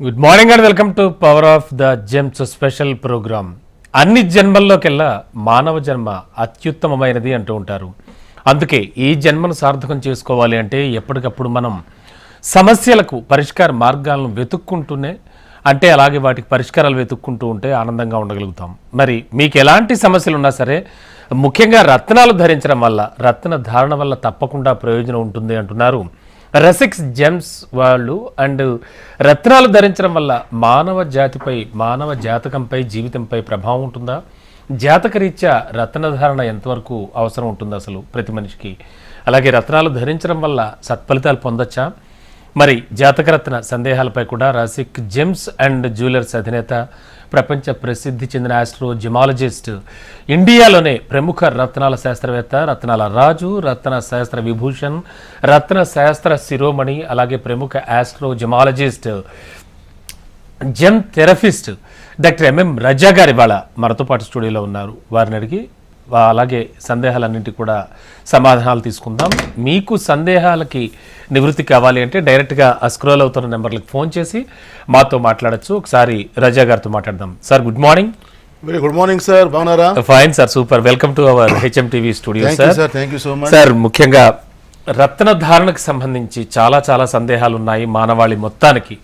Good morning and welcome to power of the gems special programme. అన్ని జన్మల్లోకెల్లా మానవ జన్మ అత్యుత్తమమైనది అంటూ ఉంటారు. అందుకే ఈ జన్మను సార్థకం చేసుకోవాలి అంటే ఎప్పటికప్పుడు మనం సమస్యలకు పరిష్కార మార్గాలను వెతుక్కుంటూనే అంటే అలాగే వాటికి పరిష్కారాలు వెతుక్కుంటూ ఉంటే ఆనందంగా ఉండగలుగుతాం. మరి మీకు ఎలాంటి సమస్యలు ఉన్నా సరే ముఖ్యంగా రత్నాలు ధరించడం వల్ల రత్న ధారణ వల్ల తప్పకుండా ప్రయోజనం ఉంటుంది అంటున్నారు రసిక్స్ జెమ్స్ వాళ్ళు. అండ్ రత్నాలు ధరించడం వల్ల మానవ జాతిపై, మానవ జాతకంపై, జీవితంపై ప్రభావం ఉంటుందా? జాతకరీత్యా రత్నధారణ ఎంతవరకు అవసరం ఉంటుంది అసలు ప్రతి మనిషికి? అలాగే రత్నాలు ధరించడం వల్ల సత్ఫలితాలు పొందొచ్చా? మరి జాతకరత్న సందేహాలపై కూడా రసిక్ జెమ్స్ అండ్ జ్యువెలర్స్ అధినేత, ప్రపంచ ప్రసిద్ధి చెందిన ఆస్ట్రో జిమాలజిస్ట్, ఇండియాలోనే ప్రముఖ రత్నాల శాస్త్రవేత్త, రత్నాల రాజు, రత్న శాస్త్ర విభూషణ్, రత్న శాస్త్ర శిరోమణి, అలాగే ప్రముఖ astro gemologist, gem therapist doctor M M Raza గారు ఇవాళ మనతో పాటు స్టూడియోలో ఉన్నారు. వారిని అడిగి అలాగే సందేహాలన్నింటికి కూడా సమాధానాలు తీసుకుందాం. మీకు సందేహాలకి నివృత్తి కావాలి అంటే డైరెక్ట్గా స్క్రోల్ అవుతున్న నెంబర్లకు ఫోన్ చేసి మాతో మాట్లాడచ్చు. ఒకసారి రజా గారితో మాట్లాడదాం. Sir good morning. Very good morning sir, బాగున్నారా? Fine sir, super. Welcome to our H M TV studio sir. Thank you so much sir. ముఖ్యంగా రత్న ధారణకు సంబంధించి చాలా సందేహాలు ఉన్నాయి మానవాళి మొత్తానికి.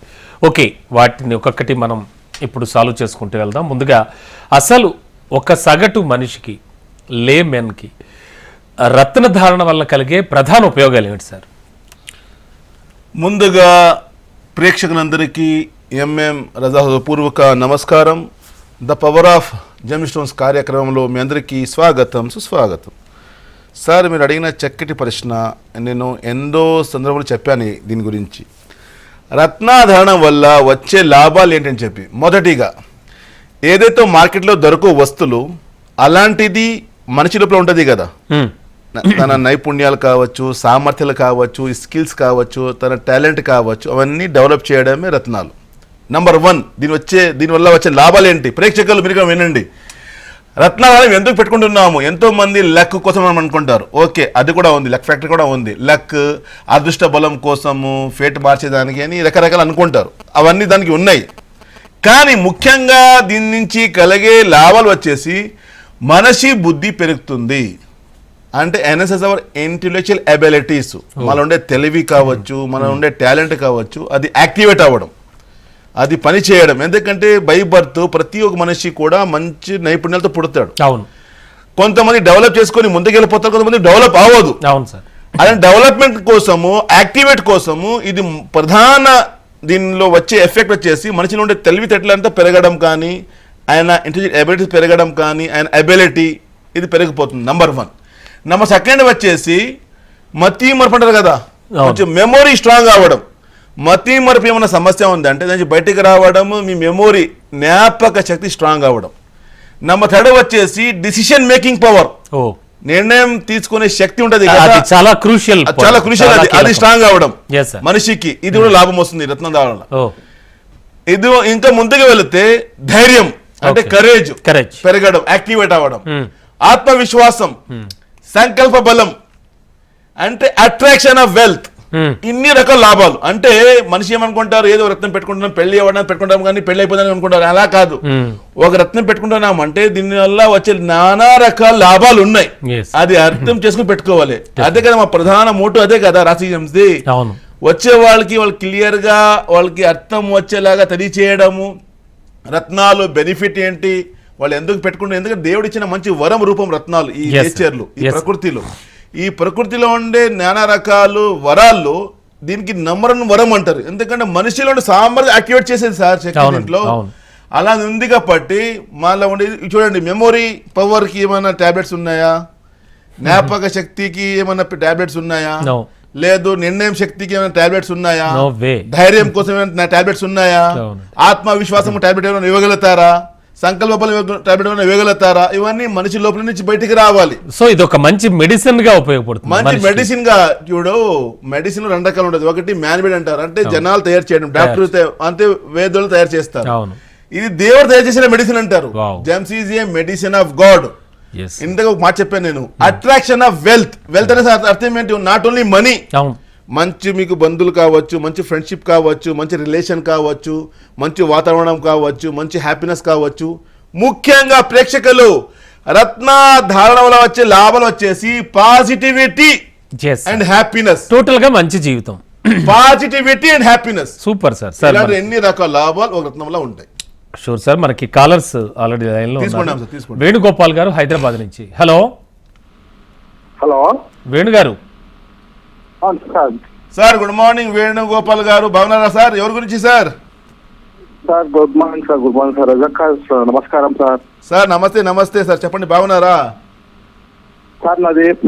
ఓకే, వాటిని ఒక్కొక్కటి మనం ఇప్పుడు సాల్వ్ చేసుకుంటూ వెళ్దాం. ముందుగా అసలు ఒక సగటు మనిషికి, లేమెన్కి రత్న ధారణ వల్ల కలిగే ప్రధాన ఉపయోగాలు ఏమిటి సార్? ముందుగా ప్రేక్షకులందరికీ ఎంఎం రజా పూర్వక నమస్కారం. The power of gem stones కార్యక్రమంలో మీ అందరికీ స్వాగతం, సుస్వాగతం. సార్, మీరు అడిగిన చక్కటి ప్రశ్న. నేను ఎన్నో సందర్భాలు చెప్పాను దీని గురించి. రత్నాధారణ వల్ల వచ్చే లాభాలు ఏంటని చెప్పి, మొదటిగా ఏదైతే మార్కెట్లో దొరకవు వస్తువులు అలాంటిది మనిషి లోపల ఉంటుంది కదా. తన నైపుణ్యాలు కావచ్చు, సామర్థ్యాలు కావచ్చు, స్కిల్స్ కావచ్చు, తన టాలెంట్ కావచ్చు, అవన్నీ డెవలప్ చేయడమే రత్నాలు. నంబర్ 1. దీనివల్ల వచ్చే లాభాలు ఏంటి? ప్రేక్షకులు మీరు వినండి. రత్నాలు ఎందుకు పెట్టుకుంటున్నాము? ఎంతో మంది లక్ కోసం మనం అనుకుంటారు. ఓకే, అది కూడా ఉంది, లక్ ఫ్యాక్టర్ కూడా ఉంది. లక్, అదృష్ట బలం కోసము, ఫేట్ మార్చేదానికి అని రకరకాలు అనుకుంటారు. అవన్నీ దానికి ఉన్నాయి. కానీ ముఖ్యంగా దీని నుంచి కలిగే లాభాలు వచ్చేసి మనిషి బుద్ధి పెరుగుతుంది. అంటే ఎన్ఎస్ఎస్ అవర్ ఇంటెలెక్చువల్ అబిలిటీస్, మన ఉండే తెలివి కావచ్చు, మన ఉండే టాలెంట్ కావచ్చు, అది యాక్టివేట్ అవ్వడం, అది పని చేయడం. ఎందుకంటే బై బర్త్ ప్రతి ఒక్క మనిషి కూడా మంచి నైపుణ్యాలతో పుడతాడు. అవును. కొంతమంది డెవలప్ చేసుకొని ముందుకెళ్ళిపోతారు, కొంతమంది డెవలప్ అవ్వదు. అవును సార్. అదే డెవలప్మెంట్ కోసము, యాక్టివేట్ కోసము ఇది ప్రధాన దీనిలో వచ్చే ఎఫెక్ట్ వచ్చేసి మనిషిలో ఉండే తెలివితేటలంతా పెరగడం కానీ, ఆయన ఇంటెలిజెంట్ అబిలిటీస్ పెరగడం కానీ, ఆయన అబిలిటీ ఇది పెరిగిపోతుంది. నంబర్ 1. నంబర్ 2 వచ్చేసి మతి మరపు అంటారు కదా, కొంచెం మెమొరీ స్ట్రాంగ్ అవ్వడం. మతి మరపు ఏమైనా సమస్య ఉందంటే దానికి బయటికి రావడం, మీ మెమొరీ జ్ఞాపక శక్తి స్ట్రాంగ్ అవ్వడం. నంబర్ 3 వచ్చేసి డిసిషన్ మేకింగ్ పవర్, నిర్ణయం తీసుకునే శక్తి ఉంటుంది, చాలా క్రూషియల్, అది స్ట్రాంగ్ అవ్వడం మనిషికి. ఇది కూడా లాభం వస్తుంది రత్నం ధారణ. ఇది ఇంకా ముందుకు వెళితే ధైర్యం అంటే కరేజ్ పెరగడం, యాక్టివేట్ అవ్వడం. ఆత్మవిశ్వాసం, సంకల్ప బలం అంటే అట్రాక్షన్ ఆఫ్ వెల్త్. ఇన్ని రకాల లాభాలు. అంటే మనిషి ఏమనుకుంటారు, ఏదో రత్నం పెట్టుకుంటున్నాం, పెళ్లి అవ్వడానికి పెట్టుకుంటాం కానీ పెళ్లి అయిపోతుందని అనుకుంటారు. అలా కాదు. ఒక రత్నం పెట్టుకుంటున్నాం అంటే దీనివల్ల వచ్చే నానా రకాల లాభాలు ఉన్నాయి. అది అర్థం చేసుకుని పెట్టుకోవాలి. అదే కదా మా ప్రధాన మోటో, అదే కదా రాశి జెమ్స్ది. వచ్చే వాళ్ళకి క్లియర్ గా వాళ్ళకి అర్థం వచ్చేలాగా తెలియచేయడము, రత్నాలు బెనిఫిట్ ఏంటి, వాళ్ళు ఎందుకు పెట్టుకుంటారు. ఎందుకంటే దేవుడు ఇచ్చిన మంచి వరం రూపం రత్నాలు ఈ నేచర్లు, ఈ ప్రకృతిలో. ఈ ప్రకృతిలో ఉండే నానా రకాలు వరాల్లో దీనికి నంబర్ 1 వరం అంటారు. ఎందుకంటే మనిషిలో ఉండే సామర్థ్యం యాక్టివేట్ చేసేది సార్ శక్తి దీంట్లో. అలా ఉంది కాబట్టి మాలో ఉండే చూడండి, మెమొరీ పవర్ కి ఏమైనా టాబ్లెట్స్ ఉన్నాయా? జ్ఞాపక శక్తికి ఏమైనా టాబ్లెట్స్ ఉన్నాయా? లేదు. నిర్ణయం శక్తికి ఏమైనా టాబ్లెట్స్ ఉన్నాయా? ధైర్యం కోసం ఏమైనా టాబ్లెట్స్ ఉన్నాయా? ఆత్మవిశ్వాసం టాబ్లెట్ ఏమైనా ఇవ్వగలుగుతారా? సంకల్ప బలం టాబ్లెట్ ఏమైనా ఇవ్వగలుగుతారా? ఇవన్నీ మనిషి లోపల నుంచి బయటికి రావాలి. సో ఇది ఒక మంచి మెడిసిన్ గా ఉపయోగపడుతుంది. మంచి మెడిసిన్ గా చూడు. మెడిసిన్ 2 రకాలు ఉంటుంది. ఒకటి మ్యాన్మేడ్ అంటారు, అంటే జనాలు తయారు చేయడం, డాక్టర్ అంటే వేదులు తయారు చేస్తారు. ఇది దేవుడు తయారు చేసిన మెడిసిన్ అంటారు. Gems is a medicine of God. ఇంతగా ఒక మాట చెప్పాను నేను. Attraction of wealth. వెల్త్ అనే అర్థం ఏంటి? నాట్ ఓన్లీ మనీ, మంచి మీకు బంధువులు కావచ్చు, మంచి ఫ్రెండ్షిప్ కావచ్చు, మంచి రిలేషన్ కావచ్చు, మంచి వాతావరణం కావచ్చు, మంచి హ్యాపీనెస్ కావచ్చు. ముఖ్యంగా ప్రేక్షకులు రత్న ధారణ వల్ల వచ్చే లాభాలు వచ్చేసి పాజిటివిటీ అండ్ హ్యాపీనెస్. టోటల్ గా మంచి జీవితం, positivity and happiness. Super sir. Sir ఎన్ని రకాల లాభాలు ఒక రత్నం వల్ల ఉంటాయి. Sure sir. మనకి కాలర్స్ ఆల్రెడీ లైన్ లో ఉన్నారు. తీసుకోండి. వేణుగోపాల్ గారు హైదరాబాద్ నుంచి. హలో హలో వేణు గారు. సార్ గుడ్ మార్నింగ్ వేణుగోపాల్ గారు, బాగున్నారా సార్? ఎవరి గురించి sir? Sir good morning sir. Good morning sir. Razak sir, నమస్కారం సార్. సార్ నమస్తే. నమస్తే సార్, చెప్పండి, బాగున్నారా? సార్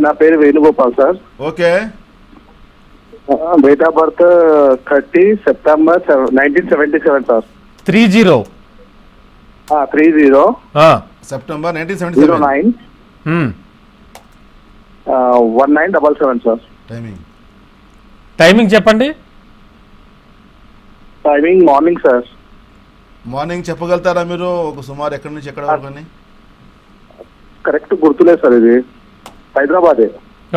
నా పేరు Venugopal sir. Okay. Date of birth 30 September 1977 sir. 30 September 1977. 09 1977 sir. Timing చెప్పండి. Timing morning sir. మార్నింగ్ చెప్పగలుగుతారా మీరు? ఒక సుమారు ఎక్కడి నుంచి ఎక్కడ వరకు అని? కరెక్ట్ గుర్తులేదు సార్. ఇది హైదరాబాదే.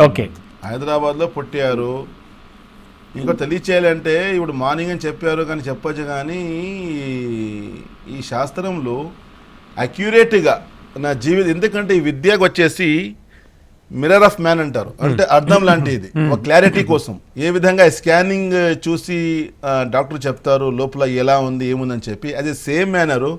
ఓకే. హైదరాబాద్ లో పుట్టారు. ఇంకా తెలియచేయాలంటే ఇప్పుడు మార్నింగ్ అని చెప్పారు కానీ చెప్పొచ్చు, కానీ ఈ శాస్త్రంలో అక్యురేట్గా నా జీవితం, ఎందుకంటే ఈ విద్యకు వచ్చేసి మిర్రర్ ఆఫ్ మ్యాన్ అంటారు, అంటే అర్థం లాంటిది. ఒక క్లారిటీ కోసం ఏ విధంగా స్కానింగ్ చూసి డాక్టర్ చెప్తారు లోపల ఎలా ఉంది ఏముందని చెప్పి, అది సేమ్ మేనరు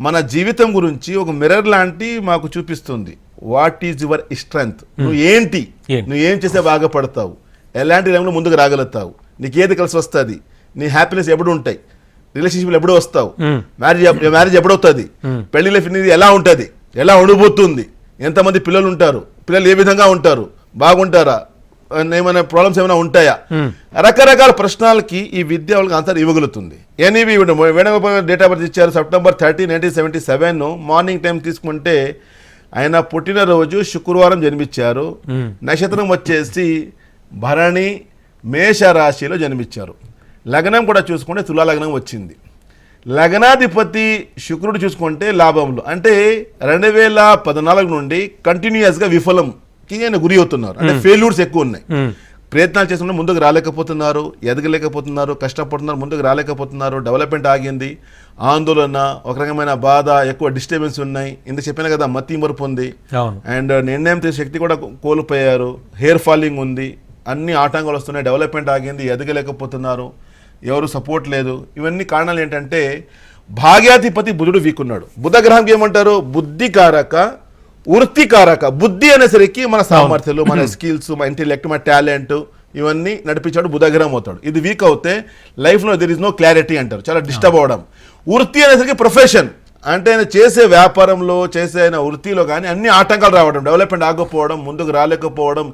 మన జీవితం గురించి ఒక మిర్రర్ లాంటి మాకు చూపిస్తుంది. వాట్ ఈజ్ యువర్ స్ట్రెంగ్త్, నువ్వు ఏంటి, నువ్వు ఏం చేస్తే బాగా పడతావు, ఎలాంటి టైంలో ముందుకు రాగలుగుతావు, నీకు ఏది కలిసి వస్తుంది, నీ హ్యాపీనెస్ ఎప్పుడు ఉంటాయి, రిలేషన్షిప్ ఎప్పుడు వస్తావు, మ్యారేజ్ ఎప్పుడవుతుంది, పెళ్లి లైఫ్ అనేది ఎలా ఉంటుంది, ఎలా ఉండిపోతుంది, ఎంతమంది పిల్లలు ఉంటారు, పిల్లలు ఏ విధంగా ఉంటారు, బాగుంటారా, ఏమైనా ప్రాబ్లమ్స్ ఏమైనా ఉంటాయా, రకరకాల ప్రశ్నలకి ఈ విద్య వాళ్ళకి ఆన్సర్ ఇవ్వగలుగుతుంది. Anyway Venugopal date of birth ఇచ్చారు సెప్టెంబర్ 30, 1977. మార్నింగ్ టైం తీసుకుంటే ఆయన పుట్టినరోజు శుక్రవారం జన్మించారు. నక్షత్రం వచ్చేసి భరణి, మేషరాశిలో జన్మించారు. లగ్నం కూడా చూసుకుంటే తులా లగ్నం వచ్చింది. లగ్నాధిపతి శుక్రుడు చూసుకుంటే లాభంలో, అంటే 2014 నుండి కంటిన్యూస్గా విఫలంకి ఆయన గురి అవుతున్నారు, అంటే ఫెయిల్యూర్స్ ఎక్కువ ఉన్నాయి. ప్రయత్నాలు చేస్తుంటే ముందుకు రాలేకపోతున్నారు, ఎదగలేకపోతున్నారు, కష్టపడుతున్నారు, ముందుకు రాలేకపోతున్నారు, డెవలప్మెంట్ ఆగింది, ఆందోళన, ఒక రకమైన బాధ, ఎక్కువ డిస్టర్బెన్స్ ఉన్నాయి. ఇందుకు చెప్పిన కదా మతి మరుపు ఉంది, అండ్ నిర్ణయం తీసే శక్తి కూడా కోల్పోయారు, హెయిర్ ఫాలింగ్ ఉంది, అన్ని ఆటంకాలు వస్తున్నాయి, డెవలప్మెంట్ ఆగింది, ఎదగలేకపోతున్నారు, ఎవరు సపోర్ట్ లేదు. ఇవన్నీ కారణాలు ఏంటంటే భాగ్యాధిపతి బుధుడు వీక్ ఉన్నాడు. బుధ గ్రహంకి ఏమంటారు? బుద్ధికారక, వృత్తికారక. బుద్ధి అనేసరికి మన సామర్థ్యాలు, మన స్కిల్స్, మన ఇంటెలెక్ట్, మన టాలెంట్ ఇవన్నీ నడిపించాడు బుధగ్రహం అవుతాడు. ఇది వీక్ అవుతే లైఫ్లో దెర్ ఇస్ నో క్లారిటీ అంటారు, చాలా డిస్టర్బ్ అవడం. వృత్తి అనేసరికి ప్రొఫెషన్, అంటే ఆయన చేసే వ్యాపారంలో, చేసే ఆయన వృత్తిలో కానీ అన్ని ఆటంకాలు రావడం, డెవలప్మెంట్ ఆగకపోవడం, ముందుకు రాలేకపోవడం,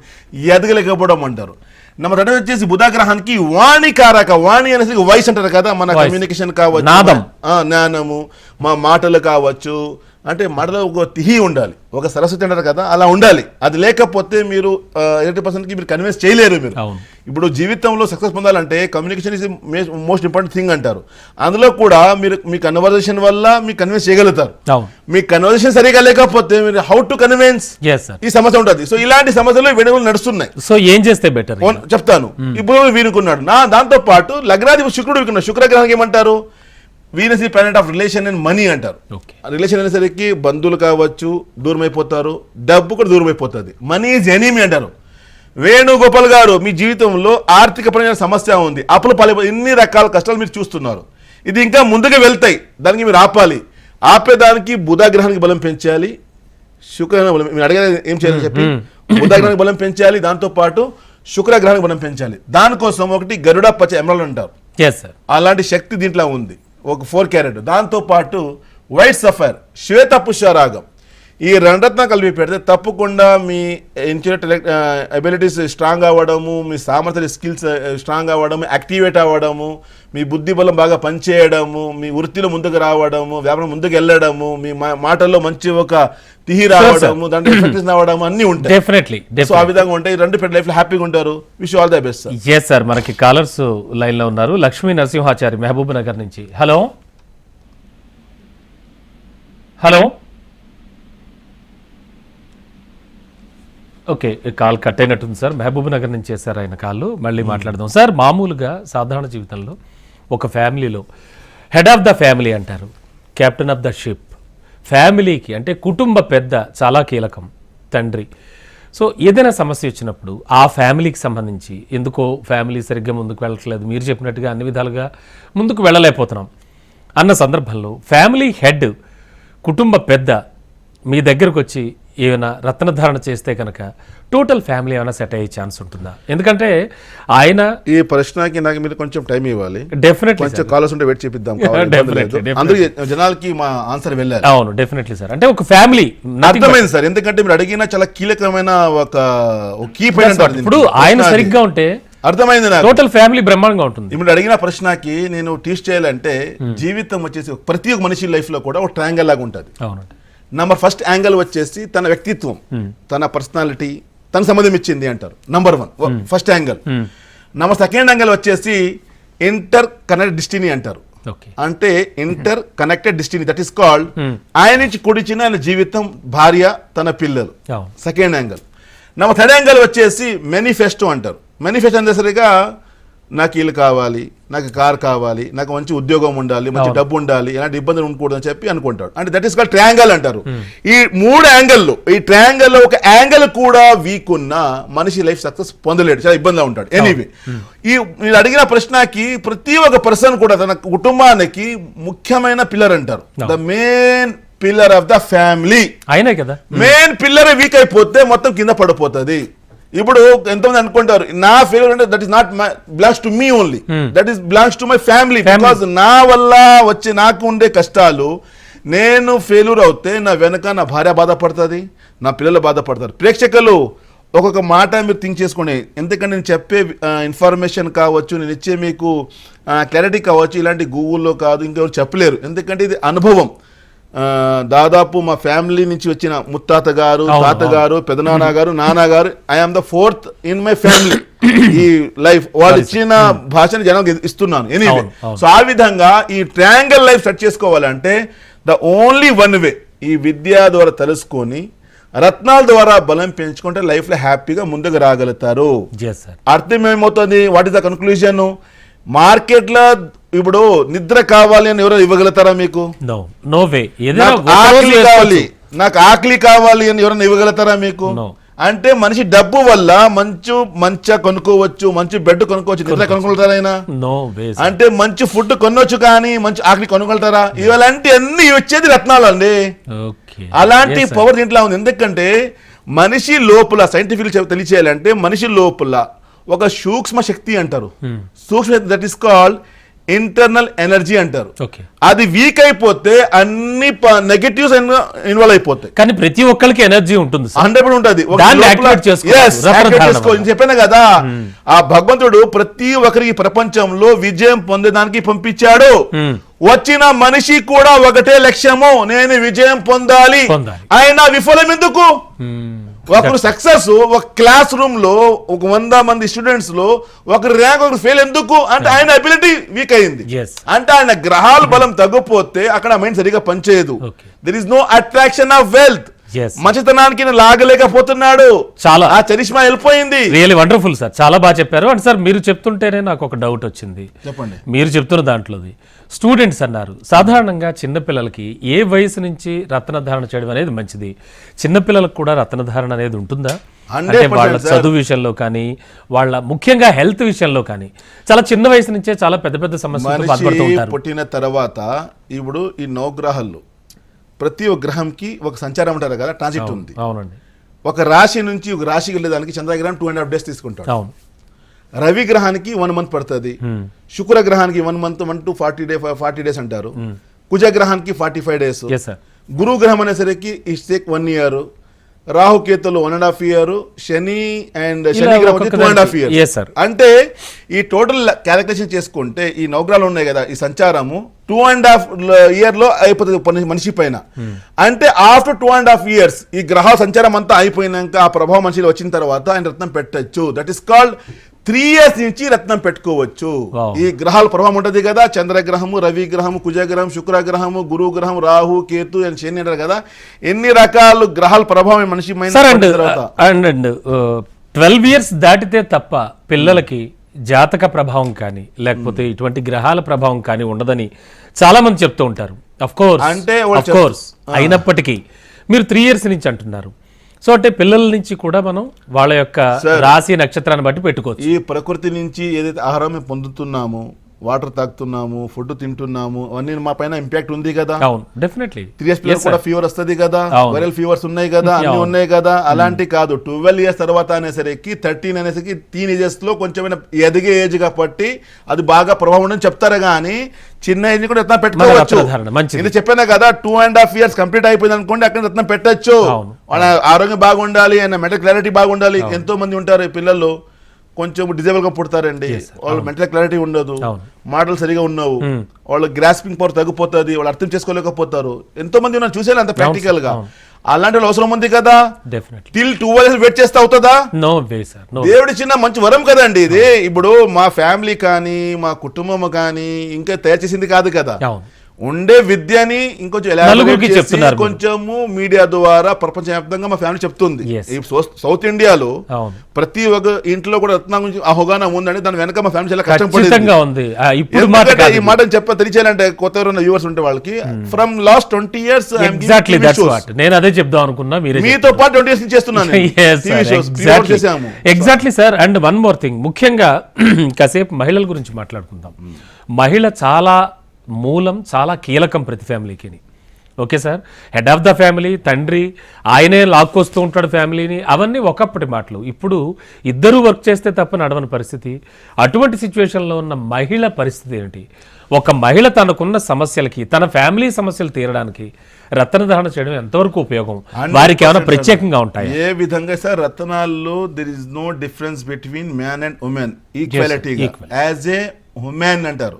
ఎదగలేకపోవడం అంటారు. నెంబర్ 2 వచ్చేసి బుధగ్రహానికి వాణికారక. వాణి అనేసి వాయిస్ అంటారు కదా, మన కమ్యూనికేషన్ కావచ్చు, జ్ఞానము, మా మాటలు కావచ్చు, అంటే మాటలో ఒక తిహి ఉండాలి, ఒక సరస్వతి అంటారు కదా, అలా ఉండాలి. అది లేకపోతే మీరు 80%కి మీరు కన్విన్స్ చేయలేరు. మీరు ఇప్పుడు జీవితంలో సక్సెస్ పొందాలంటే communication is most important thing అంటారు. అందులో కూడా మీరు మీ కన్వర్జేషన్ వల్ల మీకు కన్విన్స్ చేయగలుగుతారు. మీ కన్వర్జేషన్ సరిగా లేకపోతే మీరు హౌ టు కన్విన్స్, ఈ సమస్య ఉంటుంది. సో ఇలాంటి సమస్యలు వెనుకలు నడుస్తున్నాయి. సో ఏం చేస్తే బెటర్ చెప్తాను. ఇప్పుడు వీనుకున్నాడు, దాంతో పాటు లగ్నాధిపతి శుక్రుడు వీనుకున్నాడు. శుక్రగ్రహానికి ఏమంటారు? వీనస్ ఈ planet of relation and money అంటారు. రిలేషన్ అనేసరికి బంధువులు కావచ్చు దూరం అయిపోతారు, డబ్బు కూడా దూరం అయిపోతుంది. మనీ ఈజ్ ఎనీమీ అంటారు. వేణుగోపాల్ గారు, మీ జీవితంలో ఆర్థిక పరమైన సమస్య ఉంది, అప్పులు పాలైపోయి ఇన్ని రకాల కష్టాలు మీరు చూస్తున్నారు. ఇది ఇంకా ముందుకు వెళ్తాయి, దానికి మీరు ఆపాలి. ఆపేదానికి బుధగ్రహానికి బలం పెంచాలి, శుక్రగ్రహానికి బలం, మీరు అడిగేది ఏం చేయాలని చెప్పి, బుధగ్రహానికి బలం పెంచాలి, దాంతోపాటు శుక్రగ్రహానికి బలం పెంచాలి. దానికోసం ఒకటి గరుడ పచ్చ ఎమరాల్డ్ అంటారు, అలాంటి శక్తి దీంట్లో ఉంది, ఒక 4 క్యారెట్. దాంతోపాటు వైట్ సఫైర్, శ్వేత పుష్యరాగం, ఈ 2 రత్నాలు కలిపి పెడితే తప్పకుండా మీ ఇంటెలెక్ట్ అబిలిటీస్ స్ట్రాంగ్ అవ్వడము, మీ సామర్థ్య స్కిల్స్ స్ట్రాంగ్ అవ్వడము, యాక్టివేట్ అవ్వడము, మీ బుద్ధి బలం బాగా పనిచేయడము, మీ వృత్తిలో ముందుకు రావడము, వ్యాపారం ముందుకు వెళ్ళడము, మీ మాటల్లో మంచి ఒక తిహి రావడము, దాంట్లో ఎఫెక్టివ్ రావడము అన్ని ఉంటాయి. డెఫినెట్లీ. సో ఆ విధంగా ఉంటాయి. 2 పెద్ద లైఫ్ లో హ్యాపీగా ఉంటారు. Wish all the best. Yes sir. మనకి కాలర్స్ లైన్ లో ఉన్నారు. లక్ష్మీ నరసింహాచారి మహబూబ్ నగర్ నుంచి. Hello hello okay, call cut అయినట్టుంది సార్. మహబూబ్ నగర్ నుంచి చేశారు ఆయన కాల్, మళ్ళీ మాట్లాడదాం సార్. మామూలుగా సాధారణ జీవితంలో ఒక ఫ్యామిలీలో హెడ్ ఆఫ్ ద ఫ్యామిలీ అంటారు, కెప్టెన్ ఆఫ్ ద షిప్. ఫ్యామిలీకి అంటే కుటుంబ పెద్ద చాలా కీలకం, తండ్రి. సో ఏదైనా సమస్య వచ్చినప్పుడు ఆ ఫ్యామిలీకి సంబంధించి ఎందుకో ఫ్యామిలీ సరిగ్గా ముందుకు వెళ్ళట్లేదు, మీరు చెప్పినట్టుగా అన్ని విధాలుగా ముందుకు వెళ్ళలేకపోతున్నాం అన్న సందర్భంలో ఫ్యామిలీ హెడ్, కుటుంబ పెద్ద మీ దగ్గరకు వచ్చి ఏమైనా రత్నధారణ చేస్తే కనుక టోటల్ ఫ్యామిలీ ఏమైనా సెట్ అయ్యే ఛాన్స్ ఉంటుందా? ఎందుకంటే ఆయన ఈ ప్రశ్నకి నాకు మీరు కొంచెం టైం ఇవ్వాలి. డెఫినెట్లీ కొంచెం కాలర్స్ ఉంటే వెయిట్ చేపిద్దాం. అందరూ జనాలకి మా ఆన్సర్ వెళ్ళాలి. అవును, డెఫినెట్లీ సార్. అంటే ఒక ఫ్యామిలీ అర్థమైంది సార్, ఎందుకంటే మీరు అడిగిన చాలా కీలకమైన ఒక కీ పాయింట్. ఇప్పుడు ఆయన సరిగ్గా ఉంటే అర్థమైంది నాకు, టోటల్ ఫ్యామిలీ బ్రహ్మాండంగా ఉంటుంది. ఇప్పుడు అడిగిన ప్రశ్నకి నేను టీచ్ చేయాలంటే జీవితం వచ్చేసి ప్రతి ఒక్క మనిషి లైఫ్ లో కూడా ఒక ట్రయాంగిల్ లాగా ఉంటుంది. అవునండి. నంబర్ ఫస్ట్ యాంగిల్ వచ్చేసి తన వ్యక్తిత్వం, తన పర్సనాలిటీ, తన సంబంధం ఇచ్చింది అంటారు. Number 1 first angle. Number second angle వచ్చేసి ఇంటర్ కనెక్టెడ్ డెస్టినీ అంటారు. అంటే inter connected destiny, that is called ఆయన నుంచి కుడిచిన ఆయన జీవితం, భార్య, తన పిల్లలు. Second angle. Number third angle వచ్చేసి మేనిఫెస్టో అంటారు. మేనిఫెస్టో అనేసరిగా నాకు ఇల్లు కావాలి, నాకు కార్ కావాలి, నాకు మంచి ఉద్యోగం ఉండాలి, మంచి డబ్బు ఉండాలి, ఎలాంటి ఇబ్బందులు ఉండకూడదు అని చెప్పి అనుకుంటాడు. అంటే దట్ ఈస్ కాల్డ్ ట్రయాంగిల్ అంటారు. ఈ 3 యాంగిల్లో, ఈ ట్రయాంగిల్లో ఒక యాంగిల్ కూడా వీక్ ఉన్న మనిషి లైఫ్ సక్సెస్ పొందలేడు, చాలా ఇబ్బందిగా ఉంటాడు. ఎనీవే, ఈ మీరు అడిగిన ప్రశ్నకి ప్రతి ఒక్క పర్సన్ కూడా తన కుటుంబానికి ముఖ్యమైన పిల్లర్ అంటారు. The main pillar of the family ఆయనే కదా. మెయిన్ పిల్లర్ వీక్ అయిపోతే మొత్తం కింద పడిపోతుంది. ఇప్పుడు ఎంతమంది అనుకుంటారు నా ఫెయిల్యూర్ అంటే that is not my belongs to me only, that is belongs to my family. Because నా వల్ల వచ్చే నాకు ఉండే కష్టాలు, నేను ఫెయిల్యూర్ అవుతే నా వెనక నా భార్య బాధపడుతుంది, నా పిల్లలు బాధపడతారు. ప్రేక్షకులు ఒక్కొక్క మాట మీరు థింక్ చేసుకోండి. ఎందుకంటే నేను చెప్పే ఇన్ఫర్మేషన్ కావచ్చు, నేను ఇచ్చే మీకు క్లారిటీ కావచ్చు, ఇలాంటి గూగుల్లో కాదు, ఇంకెవరు చెప్పలేరు. ఎందుకంటే ఇది అనుభవం. దాదాపు మా ఫ్యామిలీ నుంచి వచ్చిన ముత్తాత గారు, తాతగారు, పెదనాన్న గారు, నాన్నగారు, I'm the 4th in my family. ఈ లైఫ్ వాళ్ళు ఇచ్చిన భాషని జనాలకు ఇస్తున్నాను. ఎనీవే, సో ఆ విధంగా ఈ ట్రయాంగిల్ లైఫ్ సెట్ చేసుకోవాలంటే ద ఓన్లీ వన్ వే, ఈ విద్య ద్వారా తెలుసుకొని రత్నాల ద్వారా బలం పెంచుకుంటే లైఫ్ లో హ్యాపీగా ముందుకు రాగలుగుతారు. అర్థం ఏమవుతుంది? What is the conclusion? Market లో ఇప్పుడు నిద్ర కావాలి అని ఎవరో ఇవ్వగలుగుతారా మీకు? నాకు ఆకలి కావాలి అని ఎవరైనా ఇవ్వగలుగుతారా మీకు? అంటే మనిషి డబ్బు వల్ల మంచి కొనుక్కోవచ్చు, మంచి బెడ్ కొనుక్కోవచ్చు, నిద్ర కొనుక్కుంటారా అయినా? అంటే మంచి ఫుడ్ కొనవచ్చు, కానీ మంచి ఆకలి కొనుక్కుంటారా? ఇలాంటి అన్ని వచ్చేది రత్నాలు అండి. అలాంటి పవర్ దీంట్లో ఉంది. ఎందుకంటే మనిషి లోపల సైంటిఫిక్ తెలియచేయాలంటే మనిషి లోపల ఒక సూక్ష్మ శక్తి అంటారు. సూక్ష్మ, that is called internal energy అంటారు. అది వీక్ అయిపోతే అన్ని నెగటివ్స్ ఇన్వాల్వ్ అయిపోతాయి. కానీ ప్రతి ఒక్కరికి ఎనర్జీ ఉంటుంది, 100% ఉంటుంది. చెప్పాను కదా, ఆ భగవంతుడు ప్రతి ఒక్కరికి ప్రపంచంలో విజయం పొందడానికి పంపించాడు. వచ్చిన మనిషి కూడా ఒకటే లక్ష్యము, నేను విజయం పొందాలి. ఆయన విఫలం ఎందుకు? ఒకరు సక్సెస్ ఒక క్లాస్ రూమ్ లో ఒక 100 మంది స్టూడెంట్స్ లో ఒకరు ర్యాంక్ ఒకరు ఫెయిల్ ఎందుకు? అంటే ఆయన అబిలిటీ వీక్ అయింది. అంటే ఆయన గ్రహాల బలం తగ్గిపోతే అక్కడ మైండ్ సరిగా పనిచేయదు. There is no attraction of wealth. మంచితనానికి లాగలేకపోతున్నాడు, చాలా ఆ చరిష్మా వెళ్ళిపోయింది. రియల్లీ వండర్ఫుల్ సార్, చాలా బాగా చెప్పారు. అంటే సార్ మీరు చెప్తుంటేనే నాకు ఒక డౌట్ వచ్చింది. చెప్పండి. మీరు చెప్తున్న దాంట్లోది స్టూడెంట్స్ అన్నారు, సాధారణంగా చిన్నపిల్లలకి ఏ వయసు నుంచి రత్నధారణ చేయడం అనేది మంచిది? చిన్నపిల్లలకు కూడా రత్నధారణ అనేది ఉంటుందా? అంటే వాళ్ళ చదువు విషయంలో కానీ, వాళ్ళ ముఖ్యంగా హెల్త్ విషయంలో కానీ, చాలా చిన్న వయసు నుంచే చాలా పెద్ద పెద్ద సమస్యలు బాధపడుతూ ఉంటారు. పుట్టిన తర్వాత ఇప్పుడు ఈ నవగ్రహాల్లో ప్రతి ఒక్క గ్రహంకి ఒక సంచారం ఉంటారు కదా, ట్రాన్సిట్ ఉంది. అవునండి. ఒక రాశి నుంచి ఒక రాశికి వెళ్ళేదానికి చంద్రగ్రహం 2.5 days తీసుకుంటాడు. అవును. రవి గ్రహానికి 1 month పడుతుంది. శుక్ర గ్రహానికి 1 month 1 to 40 days అంటారు. కుజ గ్రహానికి 45 days. గురు గ్రహం అనేసరికి ఇట్స్ టేక్ 1 year. రాహుకేతులు 1.5 year. శని గ్రహం 2.5 years. అంటే ఈ టోటల్ క్యాలిక్యులేషన్ చేసుకుంటే ఈ నవగ్రహాలు ఉన్నాయి కదా, ఈ సంచారము 2.5 year లో అయిపోతుంది మనిషి పైన. అంటే ఆఫ్టర్ 2.5 years ఈ గ్రహాల సంచారం అంతా అయిపోయినాక ఆ ప్రభావం మనిషిలో వచ్చిన తర్వాత ఆయన రత్నం పెట్టచ్చు. దట్ ఈస్ కాల్డ్ 3 years నుంచి రత్నం పెట్టుకోవచ్చు. ఈ గ్రహాల ప్రభావం ఉంటది కదా, చంద్రగ్రహము, రవి గ్రహము, కుజగ్రహం, శుక్రగ్రహము, గురు గ్రహం, రాహు, కేతు అని శని అంటారు కదా, ఎన్ని రకాల గ్రహాల ప్రభావం మనిషి అండ్ 12 years దాటితే తప్ప పిల్లలకి జాతక ప్రభావం కానీ లేకపోతే ఇటువంటి గ్రహాల ప్రభావం కానీ ఉండదని చాలా మంది చెప్తూ ఉంటారు. అఫ్ కోర్స్ అయినప్పటికీ మీరు 3 years నుంచి అంటున్నారు. సో అంటే పిల్లల నుంచి కూడా మనం వాళ్ళ యొక్క రాశి నక్షత్రాన్ని బట్టి పెట్టుకోవచ్చు. ఈ ప్రకృతి నుంచి ఏదైతే ఆహారం మేము పొందుతున్నామో, వాటర్ తాగుతున్నాము, ఫుడ్ తింటున్నాము, అవన్నీ మా పైన ఇంపాక్ట్ ఉంది కదా. అవును, డెఫినెట్లీ 3 years పిల్లలు కూడా ఫీవర్ వస్తుంది కదా, వైరల్ ఫీవర్స్ ఉన్నాయి కదా, అన్ని ఉన్నాయి కదా. అలాంటి కాదు 12 years తర్వాత అనేసరికి 13 అనేసరికి టీనేజర్స్ లో కొంచెం ఎదిగే ఏజ్ కాబట్టి అది బాగా ప్రభావం ఉందని చెప్తారు. కానీ చిన్న ఏజ్ కూడా రత్నం పెట్టుకోవచ్చు. ఇది చెప్పాను కదా, 2.5 years కంప్లీట్ అయిపోయింది అనుకోండి, అక్కడ రత్నం పెట్టచ్చు. వాళ్ళ ఆరోగ్యం బాగుండాలి అన్న మెంటల్ క్లారిటీ బాగుండాలి. ఎంతో మంది ఉంటారు పిల్లలు కొంచెం డిజేబుల్ గా పుడతారండి, వాళ్ళు మెంటల్ క్లారిటీ ఉండదు, మాటలు సరిగా ఉండవు, వాళ్ళు గ్రాస్పింగ్ పవర్ తగ్గిపోతుంది, వాళ్ళు అర్థం చేసుకోలేకపోతారు. ఎంతో మంది ఉన్నారు చూసేయాలి అంత ప్రాక్టికల్ గా. అలాంటి వాళ్ళు అవసరం ఉంది కదా. టిల్ 12 years వెయిట్ చేస్తే అవుతుందా? దేవుడి చిన్న మంచి వరం కదండి ఇది. ఇప్పుడు మా ఫ్యామిలీ కానీ మా కుటుంబం కానీ ఇంకా తయారు చేసింది కాదు కదా, ఉండే విద్యని ఇంకొంచెం కొంచెము మీడియా ద్వారా ప్రపంచవ్యాప్తంగా మా ఫ్యామిలీ చెప్తుంది. సౌత్ ఇండియాలో ప్రతి ఒక్క ఇంట్లో కూడా రత్నం గురించి అవగాహన ఉందండి. దాని వెనక మా ఫ్యామిలీ చాలా కష్టపడింది. ఈ మాట తెలియాలంటే కొత్త ఎవరైనా వ్యూవర్స్ ఉంటే వాళ్ళకి ఫ్రమ్ లాస్ట్ 20 years నేను అదే చెప్దాం అనుకున్నా. మీతో పాటు 20 years చేస్తున్నాను. Exactly sir. And one more thing, ముఖ్యంగా కాసేపు మహిళల గురించి మాట్లాడుకుందాం. మహిళ చాలా మూలం, చాలా కీలకం ప్రతి ఫ్యామిలీకి. Okay sir, head of the family, తండ్రి ఆయనే లాక్కొస్తూ ఉంటాడు ఫ్యామిలీని. అవన్నీ ఒకప్పటి మాటలు. ఇప్పుడు ఇద్దరూ వర్క్ చేస్తే తప్ప నడవని పరిస్థితి. అటువంటి సిచ్యువేషన్లో ఉన్న మహిళ పరిస్థితి ఏంటి? ఒక మహిళ తనకున్న సమస్యలకి, తన ఫ్యామిలీ సమస్యలు తీరడానికి రత్నధారణ చేయడం ఎంతవరకు ఉపయోగం? వారికి ఏమైనా ప్రత్యేకంగా ఉంటాయి? ఏ విధంగా సార్, రత్నాల్లో there is no difference between man and women, equality. As a women అంటారు,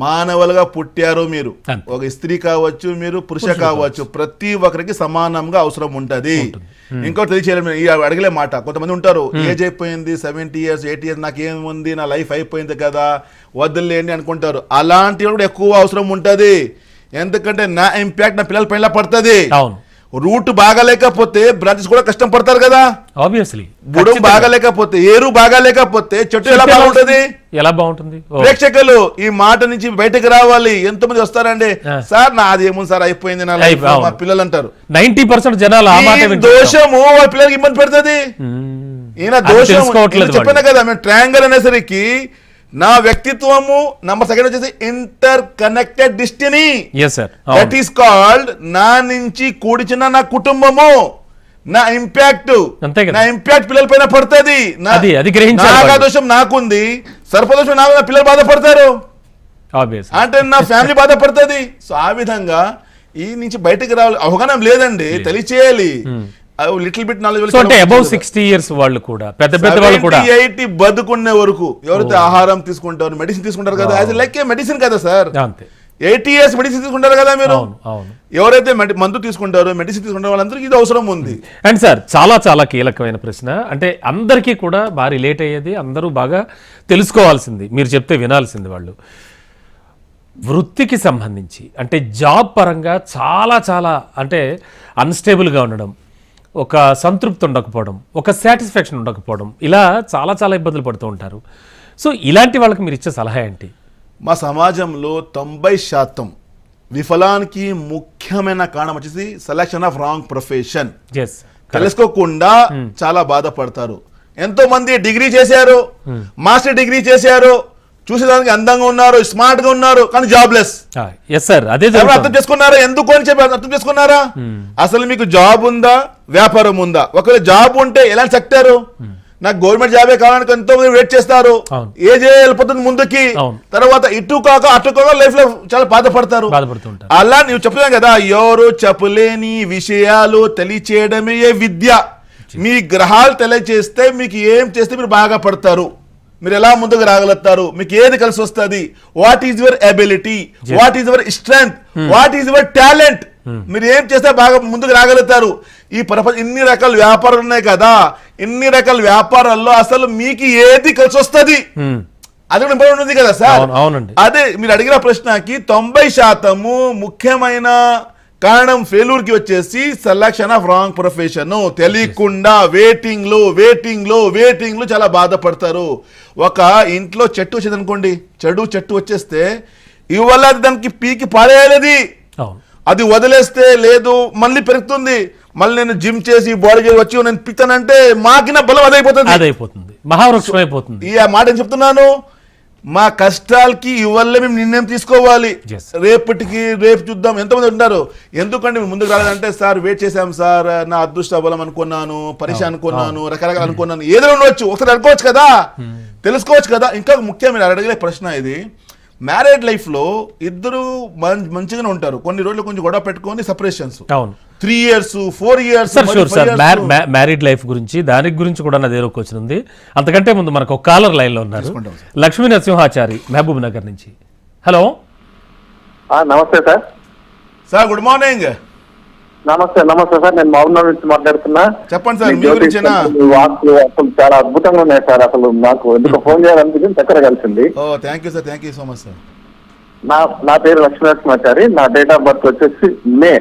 మానవులుగా పుట్టారు మీరు. ఒక స్త్రీ కావచ్చు, మీరు పురుష కావచ్చు, ప్రతి ఒక్కరికి సమానంగా అవసరం ఉంటది. ఇంకోటి తెలియచేయాలి, అడగలే మాట. కొంతమంది ఉంటారు, ఏజ్ అయిపోయింది 70 years 80 years, నాకేముంది, నా లైఫ్ అయిపోయింది కదా, వదిలేండి అనుకుంటారు. అలాంటి కూడా ఎక్కువ అవసరం ఉంటది. ఎందుకంటే నా ఇంపాక్ట్ నా పిల్లల పైన పడుతుంది. రూట్ బాగాలేకపోతే బ్రాంచెస్ కూడా కష్టం పడతారు కదా. ఆబ్వియస్లీ బుడం బాగాలేకపోతే, ఏరు బాగాలేకపోతే చెట్టు ఎలా బాగుంటుంది? ప్రేక్షకులు ఈ మాట నుంచి బయటకు రావాలి. ఎంతో మంది వస్తారండి, సార్ నాది ఏముంది సార్, అయిపోయింది నా లైఫ్, మా పిల్లలు అంటారు. 90% జనాలు దోషము వాళ్ళ పిల్లలకి ఇబ్బంది పెడుతుంది. ఈయన దోషం చెప్పాను కదా, మేము ట్రయాంగిల్ అనేసరికి నా వ్యక్తిత్వము నంబర్ సెకండ్ వచ్చేసి inter connected destiny. That is called నా నుంచి కూడిచిన నా కుటుంబము, నా ఇంపాక్ట్ పిల్లల పైన పడుతుంది. నాగదోషం నాకుంది, సర్పదోషం నాకు, నా పిల్లలు బాధపడతారు అంటే నా ఫ్యామిలీ బాధపడుతుంది. సో ఆ విధంగా ఈ నుంచి బయటకు రావాలి. అవగాహన లేదండి, తెలియచేయాలి. Little bit knowledge. అంటే అబౌవ్ 60 years వాళ్ళు కూడా, పెద్ద పెద్ద వాళ్ళు కూడా 80 బతుకునే వరకు ఎవరైతే ఆహారం తీసుకుంటారు, మెడిసిన్ తీసుకుంటారు కదా, యాజ్ లైక్ మెడిసిన్ కదా సార్. 80 years మెడిసిన్ తీసుకుంటారు కదా మీరు. ఎవరైతే మందు తీసుకుంటారో, మెడిసిన్ తీసుకుంటారో వాళ్ళందరికీ ఇది అవసరం ఉంది. అండ్ సార్, చాలా చాలా కీలకమైన ప్రశ్న. అంటే అందరికీ కూడా బాగా రిలేట్ అయ్యేది, అందరూ బాగా తెలుసుకోవాల్సింది, మీరు చెప్తే వినాల్సింది. వాళ్ళు వృత్తికి సంబంధించి అంటే జాబ్ పరంగా చాలా చాలా అంటే అన్స్టేబుల్గా ఉండడం, ఒక సంతృప్తి ఉండకపోవడం, ఒక సాటిస్ఫాక్షన్ ఉండకపోవడం, ఇలా చాలా చాలా ఇబ్బందులు పడుతూ ఉంటారు. సో ఇలాంటి వాళ్ళకి మీరు ఇచ్చే సలహా ఏంటి? మా సమాజంలో 90% విఫలానికి ముఖ్యమైన కారణం వచ్చేసి సెలక్షన్ ఆఫ్ రాంగ్ ప్రొఫెషన్. తెలుసుకోకుండా చాలా బాధపడతారు. ఎంతో మంది డిగ్రీ చేశారు, మాస్టర్ డిగ్రీ చేశారు, చూసేదానికి అందంగా ఉన్నారు, స్మార్ట్ గా ఉన్నారు, కానీ జాబ్లెస్. అర్థం చేసుకున్నారా? ఎందుకు అని చెప్పి అర్థం చేసుకున్నారా? అసలు మీకు జాబ్ ఉందా, వ్యాపారం ఉందా? ఒకవేళ జాబ్ ఉంటే ఎలా చెప్తారు? నాకు గవర్నమెంట్ జాబే కావాలని ఎంతో మంది వెయిట్ చేస్తారు. ఏజ్ వెళ్ళిపోతుంది ముందుకి, తర్వాత ఇటు కాక అటు కాక లైఫ్ లో చాలా బాధపడతారు. అలా నువ్వు చెప్తున్నావు కదా, ఎవరు చెప్పలేని విషయాలు తెలియచేయడమే విద్య. మీ గ్రహాలు తెలియచేస్తే మీకు ఏం చేస్తే మీరు బాగా పడతారు, మీరు ఎలా ముందుకు రాగలుగుతారు, మీకు ఏది కలిసి వస్తుంది, what is your ability, what is your strength, what is your talent, మీరు ఏం చేస్తే బాగా ముందుకు రాగలుగుతారు. ఈ ప్రపంచం ఇన్ని రకాల వ్యాపారాలు ఉన్నాయి కదా, ఇన్ని రకాల వ్యాపారాల్లో అసలు మీకు ఏది కలిసి వస్తుంది అది కూడా ఇంపార్టెంట్ ఉంది కదా సార్. అదే మీరు అడిగిన ప్రశ్నకి 90% ముఖ్యమైన కారణం ఫెయిల్యూర్ కి వచ్చేసి సెలక్షన్ ఆఫ్ రాంగ్ ప్రొఫెషన్. తెలియకుండా వెయిటింగ్ లో చాలా బాధపడతారు. ఒక ఇంట్లో చెట్టు వచ్చేది అనుకోండి, చెట్టు వచ్చేస్తే ఇవాళ దానికి పీకి పారేయాలి, అది వదిలేస్తే లేదు మళ్ళీ పెరుగుతుంది. మళ్ళీ నేను జిమ్ చేసి బాడీ వచ్చి నేను పిచ్చానంటే మాకిన బలం అదైపోతుంది, మహావృక్షం అయిపోతుంది. ఈ మాట ఏం చెప్తున్నాను, మా కష్టాలకి ఇవల్ల మేము నిర్ణయం తీసుకోవాలి. రేపు చూద్దాం. ఎంతమంది ఉంటారు, ఎందుకంటే మేము ముందుకు రాలేదంటే సార్ వెయిట్ చేశాం సార్, నా అదృష్ట బలం అనుకున్నాను, పరీక్ష అనుకున్నాను, రకరకాల అనుకున్నాను, ఏదో ఉండవచ్చు, ఒకసారి అనుకోవచ్చు కదా, తెలుసుకోవచ్చు కదా. ఇంకా ముఖ్యమైన అడిగే ప్రశ్న ఇది, మ్యారేడ్ లైఫ్ లో ఇద్దరు మంచిగానే ఉంటారు, కొన్ని రోజులు కొంచెం గొడవ పెట్టుకొని separations 3 years 4 years. Married life గురించి దాని గురించి కూడా నా దగ్గర క్వశ్చన్ ఉంది. అంతకంటే ముందు మనకు ఒక కాలర్ లైన్ లో ఉన్నారు, లక్ష్మీ నరసింహాచారి మహబూబ్ నగర్ నుంచి. హలో నమస్తే సార్. Sir good morning. నమస్తే సార్, నేను మహబూబ్నగర్ నుంచి మాట్లాడుతున్నా. చెప్పండి సార్. వాస్తు అసలు చాలా అద్భుతంగా ఉన్నాయి సార్. అసలు నాకు ఎందుకు ఫోన్ చేయాలనిపించింది, చక్కగా కలిసింది. Thank you sir, thank you so much sir. నా పేరు లక్ష్మీ నరసింహాచారి. నా డేట్ ఆఫ్ బర్త్ వచ్చేసి మే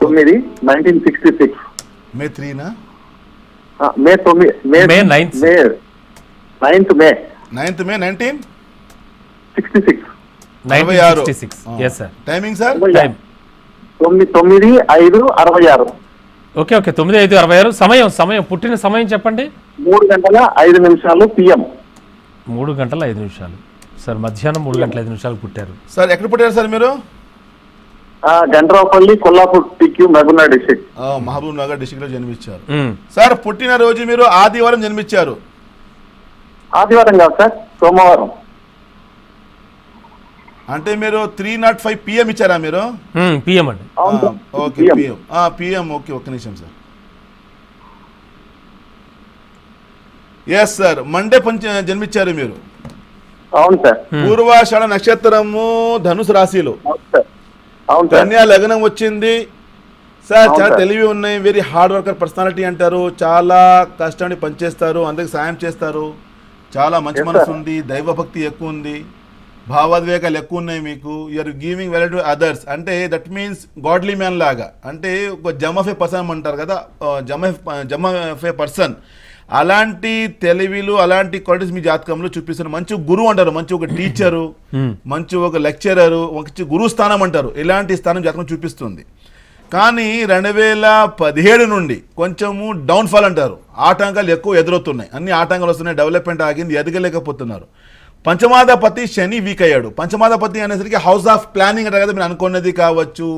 9, 1966. మే 3 మే 9th మే 1966. Timing sir 9:05:66. ఓకే 9:05:66. సమయం పుట్టిన సమయం చెప్పండి. 3:05 PM. 3:05 సార్. మధ్యాహ్నం 3:05 పుట్టారు సార్. ఎక్కడ పుట్టారు సార్ మీరు? గండ్రాపల్లి, కొల్లాపూర్ టిక్యూ, మహబూబ్నగర్ డిస్ట్రిక్ట్. మహబూబ్నగర్ డిస్ట్రిక్ట్ లో జన్మించారు సార్. పుట్టిన రోజు మీరు ఆదివారం జన్మించారు. ఆదివారం కాదు సార్, సోమవారం. అంటే మీరు 3:05 PM ఇచ్చారా మీరు? PM అండి. Okay PM. ఓకే ఒక్క నిమిషం సార్. ఎస్ సార్, మండే జన్మించారు మీరు. అవును సార్. పూర్వాషాఢ నక్షత్రము, ధనుసు రాశిలో. కన్యా లగ్నం వచ్చింది సార్. చాలా తెలివి ఉన్నాయి, వెరీ హార్డ్ వర్కర్ పర్సనాలిటీ అంటారు, చాలా కష్టపడి పనిచేస్తారు, అందరికి సాయం చేస్తారు, చాలా మంచి మనసు ఉంది, దైవభక్తి ఎక్కువ ఉంది, భావోద్వేగాలు ఎక్కువ ఉన్నాయి మీకు. You are giving value to others. అంటే దట్ మీన్స్ గాడ్లీ మ్యాన్ లాగా, అంటే ఒక జమ్ ఆఫ్ ఏ పర్సన్ అంటారు కదా, జమ్ ఆఫ్ ఏ పర్సన్. అలాంటి తెలివిలు, అలాంటి క్వాలిటీస్ మీ జాతకంలో చూపిస్తున్నారు. మంచి గురువు అంటారు, మంచి ఒక టీచరు, మంచి ఒక లెక్చరరు, మంచి గురువు స్థానం అంటారు. ఇలాంటి స్థానం జాతకం చూపిస్తుంది. కానీ 2017 నుండి కొంచెము డౌన్ఫాల్ అంటారు, ఆటంకాలు ఎక్కువ ఎదురవుతున్నాయి, అన్ని ఆటంకాలు వస్తున్నాయి, డెవలప్మెంట్ ఆగింది, ఎదగలేకపోతున్నారు. పంచమాధిపతి శని వీక్ అయ్యాడు. పంచమాధిపతి అనేసరికి హౌస్ ఆఫ్ ప్లానింగ్ అంటారు కదా, మీరు అనుకున్నది కావచ్చు,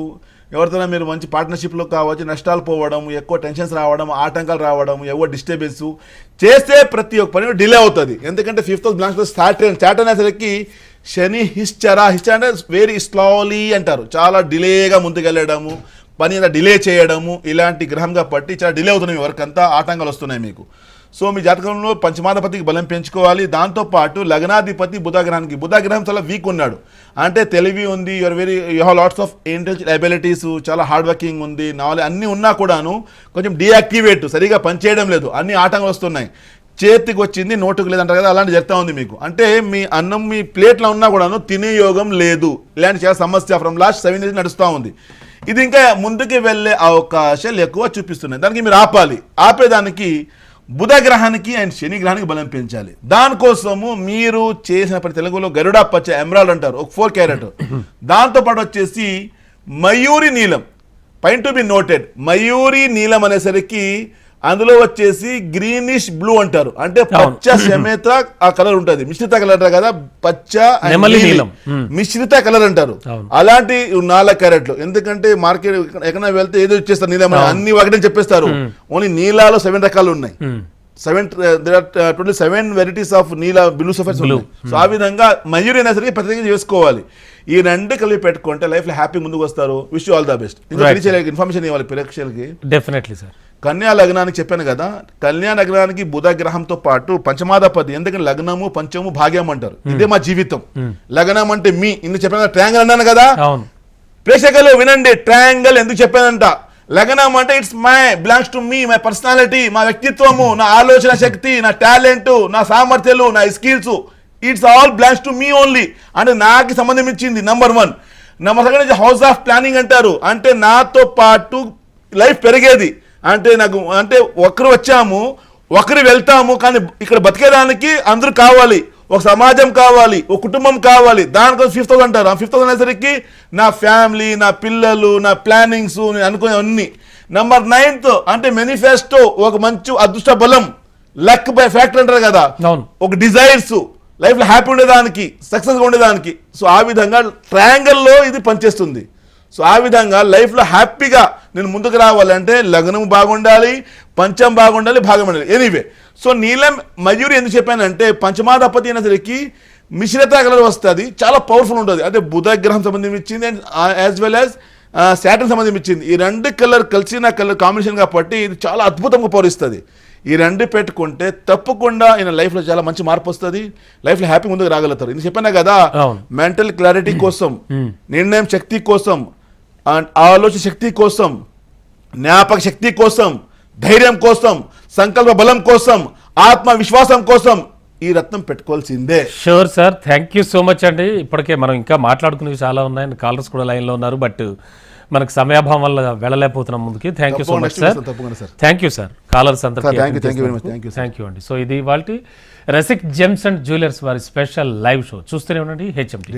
ఎవరితోనైనా మీరు మంచి పార్ట్నర్షిప్లో కావచ్చు, నష్టాలు పోవడం, ఎక్కువ టెన్షన్స్ రావడం, ఆటంకాలు రావడం, ఎక్కువ డిస్టర్బెన్స్ చేస్తే ప్రతి ఒక్క పని డిలే అవుతుంది. ఎందుకంటే 5th house belongs to Saturn అనేసరికి శని హిస్చర్ అంటే వెరీ స్లోలీ అంటారు, చాలా డిలేగా ముందుకెళ్ళడము, పని డిలే చేయడము, ఇలాంటి గ్రహంగా పట్టి చాలా డిలే అవుతున్నాయి, వర్క్ అంతా ఆటంకాలు వస్తున్నాయి మీకు. సో మీ జాతకంలో పంచమాధిపతికి బలం పెంచుకోవాలి. దాంతోపాటు లగ్నాధిపతి బుధగ్రహానికి, బుధగ్రహం చాలా వీక్ ఉన్నాడు, అంటే తెలివి ఉంది, you have lots of intelligent abilities, చాలా హార్డ్ వర్కింగ్ ఉంది, నాలెడ్జ్ అన్నీ ఉన్నా కూడాను కొంచెం డీయాక్టివేట్, సరిగా పనిచేయడం లేదు, అన్ని ఆటంకాలు వస్తున్నాయి, చేతికి వచ్చింది నోటుకు లేదంటారు కదా, అలాంటి జరుగుతూ ఉంది మీకు. అంటే మీ అన్నం మీ ప్లేట్లో ఉన్నా కూడాను తినే యోగం లేదు, ఇలాంటి చాలా సమస్య ఫ్రమ్ లాస్ట్ 7 years నడుస్తూ ఉంది. ఇది ఇంకా ముందుకు వెళ్ళే అవకాశాలు ఎక్కువ చూపిస్తున్నాయి. దానికి మీరు ఆపేదానికి బుధగ్రహానికి అండ్ శని గ్రహానికి బలం పెంచాలి. దానికోసము మీరు చేసిన ప్రతి తెలుగులో గరుడ పచ్చ ఎమరాల్డ్ అంటారు, ఒక 4 carat. దాంతోపాటు వచ్చేసి మయూరి నీలం, point to be noted, Mayuri నీలం అనేసరికి అందులో వచ్చేసి గ్రీనిష్ బ్లూ అంటారు, అంటే పచ్చ సమేత ఆ కలర్ ఉంటుంది, మిశ్రిత కలర్ అంటారు కదా, పచ్చ మిశ్రిత కలర్ అంటారు. అలాంటి 4 carat. ఎందుకంటే మార్కెట్ ఎక్కడైనా వెళ్తే ఏదో ఇచ్చేస్తారు నీలం, అన్ని ఒకటే చెప్పేస్తారు. ఓన్లీ నీలాలో 7 రకాలు ఉన్నాయి. 7 varieties of Neela blue suffers ఉన్నాయి. సో ఆ విధంగా మయూరి అనేసరికి ప్రత్యేకంగా చేసుకోవాలి. ఈ 2 కలిపి పెట్టుకుంటే లైఫ్ లో హ్యాపీ ముందుకు వస్తారు. Wish you all the best. Information ఇవ్వాలి ప్రేక్షకులకి. Definitely sir. కన్యా లగ్నానికి చెప్పాను కదా, కన్యా లగ్నానికి బుధ గ్రహంతో పాటు పంచమాధిపతి, ఎందుకంటే లగ్నము పంచము భాగ్యం అంటారు, ఇదే మా జీవితం. లగ్నం అంటే మీ ఇన్ని చెప్పాను, ట్రయాంగిల్ అన్నాను కదా, ప్రేక్షకులు వినండి, ట్రయాంగిల్ ఎందుకు చెప్పానంట. లగ్నం అంటే it's my belongs to me, my personality, మా వ్యక్తిత్వము, నా ఆలోచన శక్తి, నా టాలెంట్, నా సామర్థ్యాలు, నా skills, it's all belongs to me only. అంటే నాకు సంబంధించింది number 1. Number 2 house of planning అంటారు. అంటే నాతో పాటు లైఫ్ పెరిగేది. అంటే నాకు అంటే ఒకరు వచ్చాము, ఒకరు వెళ్తాము, కానీ ఇక్కడ బతికేదానికి అందరూ కావాలి, ఒక సమాజం కావాలి, ఒక కుటుంబం కావాలి. దానికోసం 5th హౌస్ అంటారు. ఆ 5th హౌస్ అనేసరికి నా ఫ్యామిలీ, నా పిల్లలు, నా ప్లానింగ్స్, నేను అనుకునే అన్ని. నెంబర్ 9th అంటే మేనిఫెస్టో, ఒక మంచి అదృష్ట బలం, లక్ బై ఫ్యాక్టర్ అంటారు కదా, ఒక డిజైర్స్, లైఫ్ లో హ్యాపీ ఉండేదానికి, సక్సెస్ గా ఉండేదానికి. సో ఆ విధంగా ట్రయాంగిల్లో ఇది పనిచేస్తుంది. సో ఆ విధంగా లైఫ్ లో హ్యాపీగా నేను ముందుకు రావాలంటే లగ్నం బాగుండాలి, పంచం బాగుండాలి, భాగం ఉండాలి. ఎనీవే, సో నీలం మయూరి ఎందుకు చెప్పానంటే పంచమాధిపతి అనేసరికి మిశ్రిత కలర్ వస్తుంది, చాలా పవర్ఫుల్ ఉంటుంది. అంటే బుధ గ్రహం సంబంధించింది యాజ్ వెల్ యాజ్ శాటర్న్ సంబంధించింది. ఈ 2 కలర్ కలిసిన కలర్ కాంబినేషన్ కాబట్టి ఇది చాలా అద్భుతంగా పౌరిస్తుంది. ఈ 2 పెట్టుకుంటే తప్పకుండా ఈయన లైఫ్లో చాలా మంచి మార్పు వస్తుంది, లైఫ్లో హ్యాపీ ముందుకు రాగలుగుతారు. ఇది చెప్పాను కదా, మెంటల్ క్లారిటీ కోసం, నిర్ణయం శక్తి కోసం, ఆలోచన శక్తి కోసం, జ్ఞాపక శక్తి కోసం, ధైర్యం కోసం, సంకల్ప బలం కోసం, ఆత్మవిశ్వాసం కోసం ఈ రత్నం పెట్టుకోవాల్సిందే. Sure sir, thank you so much అండి. ఇప్పటికే మనం ఇంకా మాట్లాడుకునేవి చాలా ఉన్నాయి, కాలర్స్ కూడా లైన్లో ఉన్నారు, బట్ మనకు సమయాభావం వల్ల వెళ్ళలేకపోతున్నాం ముందుకి. Thank you so much sir. Thank you sir. Callers అందరికీ థ్యాంక్ యూ అండి. సో ఇది ఇవాల్టి రసిక్ జెమ్స్ అండ్ జ్యువెలర్స్ వారి స్పెషల్ లైవ్ షో. చూస్తూనే ఉండండి HMT.